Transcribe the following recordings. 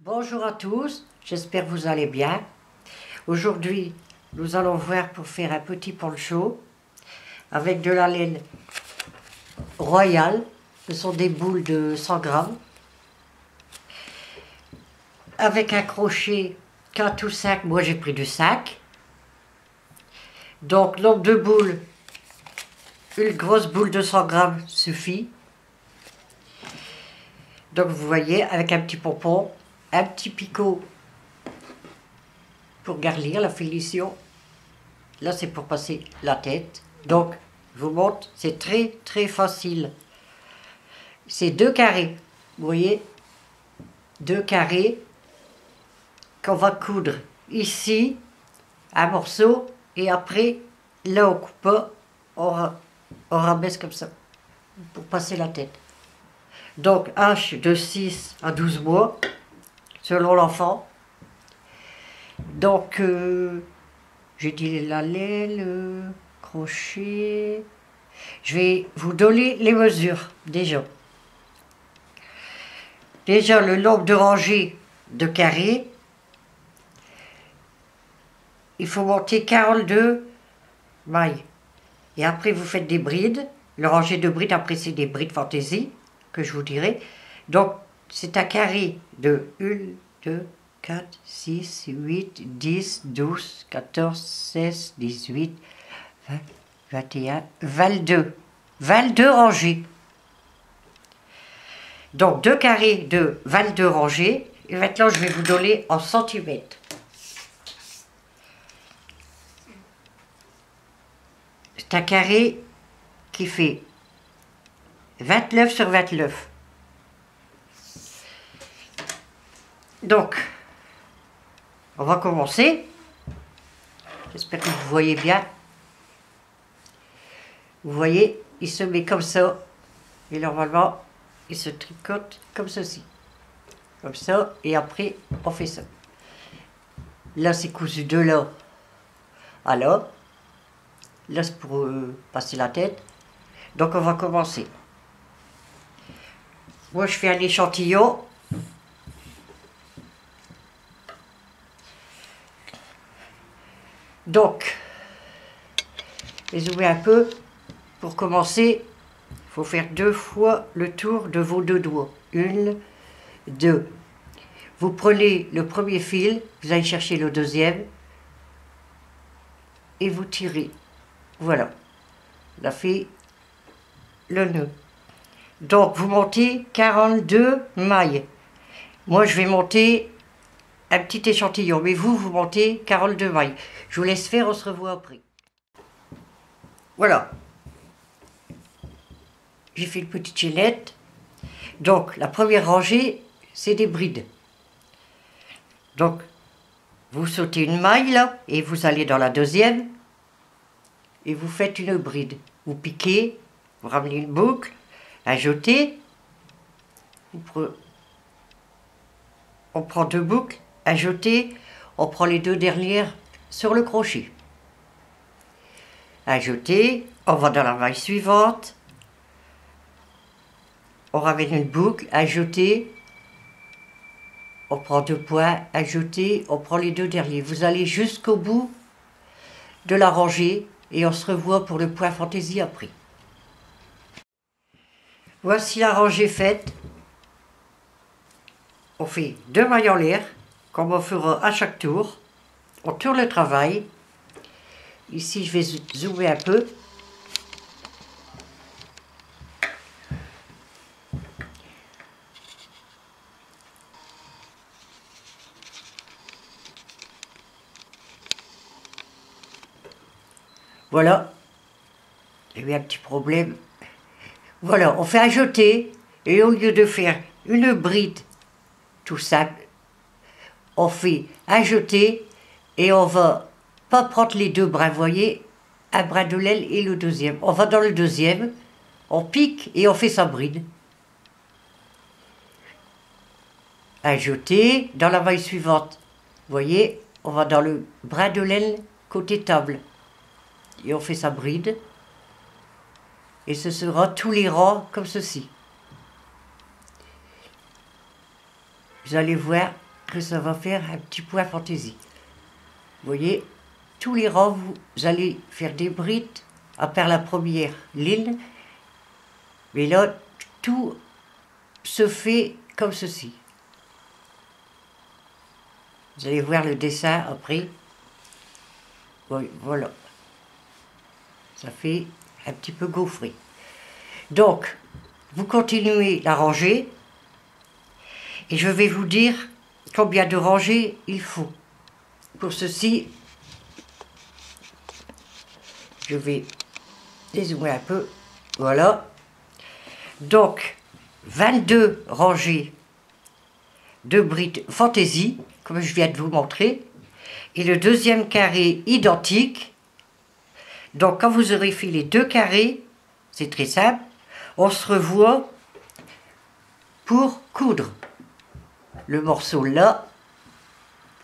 Bonjour à tous, j'espère que vous allez bien. Aujourd'hui, nous allons voir pour faire un petit poncho avec de la laine royale. Ce sont des boules de 100 grammes. Avec un crochet 4 ou 5, moi j'ai pris du 5. Donc nombre de boules, une grosse boule de 100 grammes suffit. Donc vous voyez, avec un petit pompon, un petit picot pour garnir la finition. Là c'est pour passer la tête. Donc je vous montre, c'est très facile. C'est 2 carrés, vous voyez, 2 carrés qu'on va coudre ici, un morceau, et après, là on coupe pas, on rabaisse comme ça, pour passer la tête. Donc H de 6 à 12 mois, selon l'enfant. Donc, j'ai dit la laine, le crochet. Je vais vous donner les mesures, déjà. Déjà, le nombre de rangées de carrés. Il faut monter 42 mailles. Et après, vous faites des brides. Le rangé de brides, après, c'est des brides fantaisie, que je vous dirai. Donc, c'est un carré de 1, 2, 4, 6, 8, 10, 12, 14, 16, 18, 20, 21, 22. 22 rangées. Donc, 2 carrés de 22 rangées. Et maintenant, je vais vous donner en centimètres. C'est un carré qui fait 29 sur 29. Donc, on va commencer. J'espère que vous voyez bien. Vous voyez, il se met comme ça. Et normalement, il se tricote comme ceci. Comme ça. Et après, on fait ça. Là, c'est cousu de là à là. Là, c'est pour passer la tête. Donc, on va commencer. Moi, je fais un échantillon. Donc, zoomez un peu. Pour commencer, il faut faire 2 fois le tour de vos 2 doigts. 1, 2. Vous prenez le premier fil, vous allez chercher le deuxième. Et vous tirez. Voilà. On a fait le nœud. Donc, vous montez 42 mailles. Moi, je vais monter un petit échantillon. Mais vous montez 42 mailles. Je vous laisse faire, on se revoit après. Voilà. J'ai fait une petite chaînette. Donc, la première rangée, c'est des brides. Donc, vous sautez une maille, là, et vous allez dans la deuxième. Et vous faites une bride. Vous piquez, vous ramenez une boucle, ajoutez. On prend 2 boucles, ajoutez. On prend les 2 dernières sur le crochet. Ajoutez, on va dans la maille suivante. On ramène une boucle, ajoutez. On prend 2 points, ajoutez. On prend les 2 derniers. Vous allez jusqu'au bout de la rangée. Et on se revoit pour le point fantaisie après. Voici la rangée faite. On fait 2 mailles en l'air, comme on fera à chaque tour. On tourne le travail. Ici, je vais zoomer un peu. Voilà. Il y a eu un petit problème. Voilà, on fait un jeté. Et au lieu de faire une bride tout simple, on fait un jeté. Et on va pas prendre les 2 brins, vous voyez, un brin de laine et le deuxième. On va dans le deuxième, on pique et on fait sa bride. Un jeté dans la maille suivante. Vous voyez, on va dans le brin de laine côté table. Et on fait sa bride. Et ce sera tous les rangs comme ceci. Vous allez voir, que ça va faire un petit point fantaisie. Vous voyez, tous les rangs, vous allez faire des brides à faire la première ligne. Mais là, tout se fait comme ceci. Vous allez voir le dessin après. Oui, voilà. Ça fait un petit peu gaufré. Donc, vous continuez la rangée. Et je vais vous dire combien de rangées il faut. Pour ceci, je vais dézoomer un peu. Voilà. Donc, 22 rangées de brides fantaisie, comme je viens de vous montrer. Et le deuxième carré identique. Donc, quand vous aurez fait les deux carrés, c'est très simple, on se revoit pour coudre le morceau là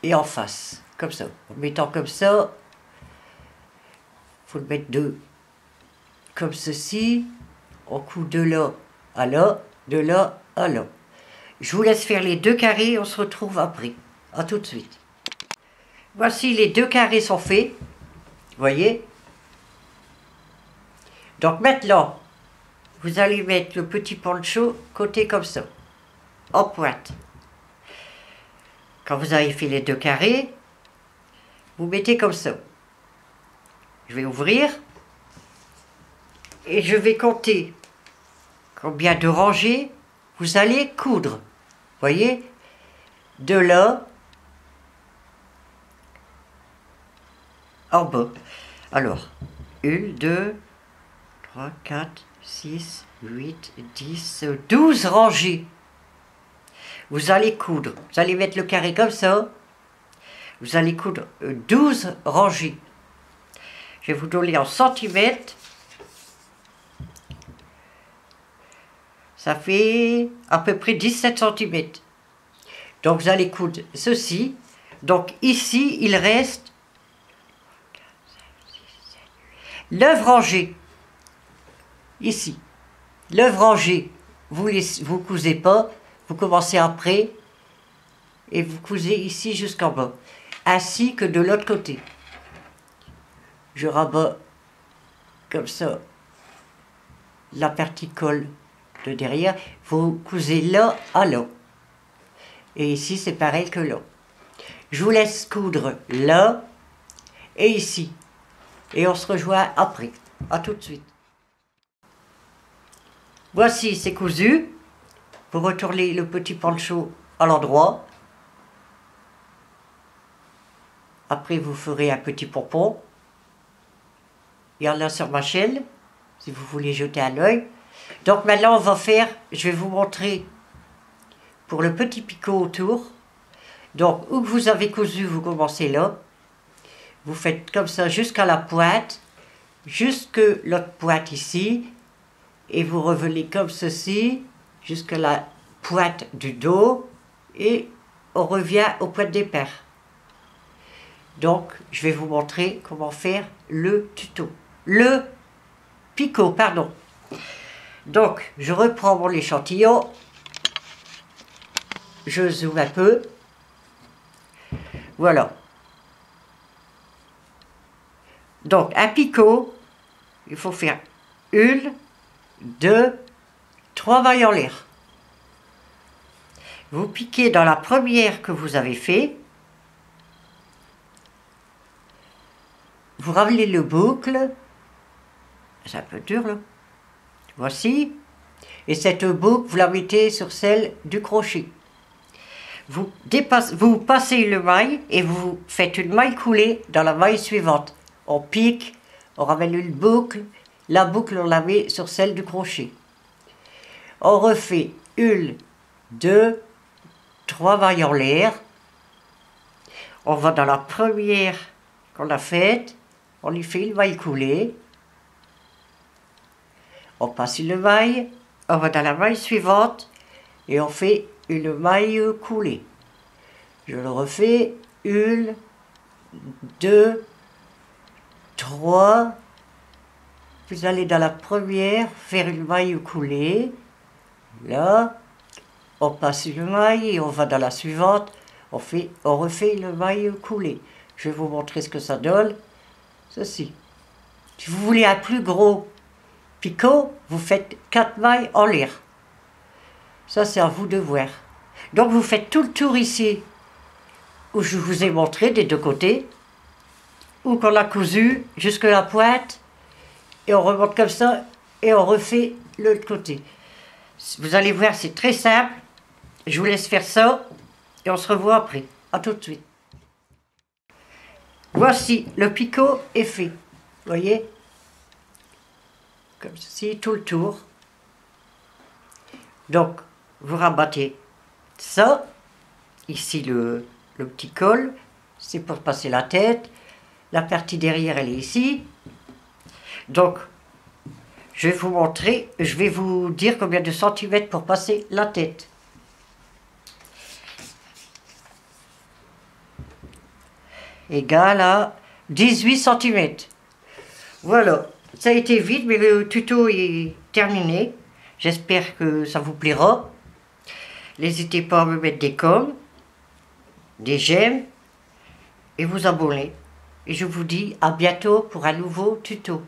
et en face, comme ça. En mettant comme ça, il faut le mettre comme ceci. On coud de là à là, de là à là. Je vous laisse faire les deux carrés, on se retrouve après. À tout de suite. Voici les deux carrés sont faits, vous voyez. Donc maintenant, vous allez mettre le petit poncho côté comme ça, en pointe. Quand vous avez fait les deux carrés, vous mettez comme ça. Je vais ouvrir et je vais compter combien de rangées vous allez coudre. Vous voyez, de là en bas. Alors, 1, 2, 3, 4, 6, 8, 10, 12 rangées. Vous allez coudre. Vous allez mettre le carré comme ça. Vous allez coudre 12 rangées. Je vais vous donner en centimètres. Ça fait à peu près 17 centimètres. Donc vous allez coudre ceci. Donc ici, il reste 9 rangées. Ici. 9 rangées. Vous cousez pas. Vous commencez après. Et vous cousez ici jusqu'en bas. Ainsi que de l'autre côté. Je rabats comme ça la partie colle de derrière. Vous cousez là à là. Et ici, c'est pareil que là. Je vous laisse coudre là et ici. Et on se rejoint après. À tout de suite. Voici, c'est cousu. Vous retournez le petit poncho à l'endroit. Après, vous ferez un petit pompon. Il y en a sur ma chaîne, si vous voulez jeter un œil. Donc maintenant, on va faire, je vais vous montrer pour le petit picot autour. Donc, où vous avez cousu, vous commencez là. Vous faites comme ça jusqu'à la pointe, jusque l'autre pointe ici. Et vous revenez comme ceci, jusqu'à la pointe du dos. Et on revient au point de départ. Donc, je vais vous montrer comment faire le tuto. Le picot, pardon. Donc, je reprends mon échantillon. Je zoome un peu. Voilà. Donc, un picot, il faut faire 1, 2, 3 mailles en l'air. Vous piquez dans la première que vous avez fait. Vous ramenez le boucle. C'est un peu dur là. Voici. Et cette boucle, vous la mettez sur celle du crochet. Vous passez le maille et vous faites une maille coulée dans la maille suivante. On pique, on ramène une boucle. La boucle, on la met sur celle du crochet. On refait 1, 2, 3 mailles en l'air. On va dans la première qu'on a faite. On y fait une maille coulée. On passe une maille, on va dans la maille suivante et on fait une maille coulée. Je le refais, 1, 2, 3. Vous allez dans la première faire une maille coulée. Là, on passe une maille et on va dans la suivante. on refait le maille coulé. Je vais vous montrer ce que ça donne. Ceci. Si vous voulez un plus gros picot, vous faites 4 mailles en l'air. Ça, c'est à vous de voir. Donc, vous faites tout le tour ici, où je vous ai montré des deux côtés, où qu'on a cousu jusque la pointe, et on remonte comme ça, et on refait l'autre côté. Vous allez voir, c'est très simple. Je vous laisse faire ça, et on se revoit après. À tout de suite. Voici, le picot est fait. Vous voyez? Comme ceci, tout le tour. Donc, vous rabattez ça. Ici, le petit col, c'est pour passer la tête. La partie derrière, elle est ici. Donc, je vais vous montrer, je vais vous dire combien de centimètres pour passer la tête. Égal à 18 centimètres. Voilà, ça a été vite, mais le tuto est terminé. J'espère que ça vous plaira. N'hésitez pas à me mettre des coms, des j'aime et vous abonner. Et je vous dis à bientôt pour un nouveau tuto.